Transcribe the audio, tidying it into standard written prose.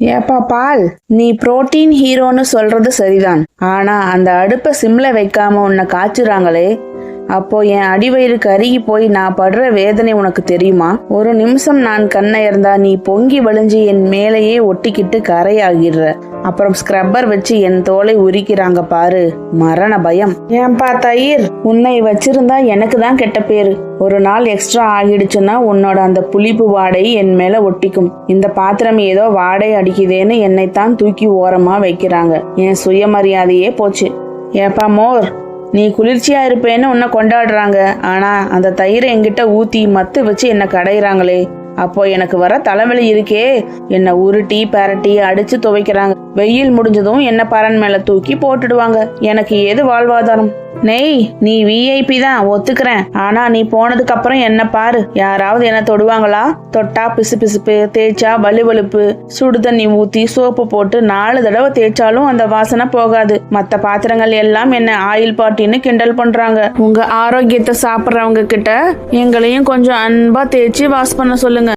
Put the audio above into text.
ஏப்பா பால், நீ புரோட்டீன் ஹீரோன்னு சொல்றது சரிதான். ஆனா அந்த அடுப்பை சிம்ல வைக்காம உன்னை காய்ச்சுறாங்களே, அப்போ என் அடிவயிறு கருகி போய் நான் படுற வேதனை உனக்கு தெரியுமா? ஒரு நிமிஷம் நான் கண்ணயர்ந்தா நீ பொங்கி வழிஞ்சு என் மேலேயே ஒட்டிக்கிட்டு கரையாகிடுற. அப்புறம் ஸ்க்ரப்பர் வச்சு என் தோலை உரிக்கிறாங்க பாரு, மரண பயம். ஏன்பா தயிர், உன்னை வச்சிருந்தா எனக்கு தான் கெட்ட பேரு. ஒரு நாள் எக்ஸ்ட்ரா ஆகிடுச்சுன்னா உன்னோட அந்த புளிப்பு வாடை என் மேல ஒட்டிக்கும். இந்த பாத்திரம் ஏதோ வாடை அடிக்குதேன்னு என்னைத்தான் தூக்கி ஓரமா வைக்கிறாங்க. என் சுயமரியாதையே போச்சு. ஏப்பா மோர், நீ குளிர்ச்சியா இருப்பேன்னு உன்னை கொண்டாடுறாங்க. ஆனா அந்த தயிரை என்கிட்ட ஊத்தி மத்து வச்சு என்ன கடையிறாங்களே, அப்போ எனக்கு வர தலைவலி இருக்கே. என்ன உருட்டி பரட்டி அடிச்சு துவைக்கிறாங்க. வெயில் முடிஞ்சதும் என்ன பரன் மேல தூக்கி போட்டுடுவாங்க. எனக்கு ஏது வாழ்வாதாரம்? நெய், நீ விஐபி தான் ஒத்துக்கிறேன். ஆனா நீ போனதுக்கு அப்புறம் என்ன பாரு, யாராவது என்ன தொடுவாங்களா? தொட்டா பிசு பிசுப்பு, தேய்ச்சா வலுவலுப்பு. சுடு தண்ணி ஊத்தி சோப்பு போட்டு 4 தடவை தேய்ச்சாலும் அந்த வாசனை போகாது. மத்த பாத்திரங்கள் எல்லாம் என்ன ஆயில் பாட்டின்னு கிண்டல் பண்றாங்க. உங்க ஆரோக்கியத்தை சாப்பிட்றவங்க கிட்ட எங்களையும் கொஞ்சம் அன்பா தேய்ச்சி வாஷ் பண்ண சொல்லுங்க.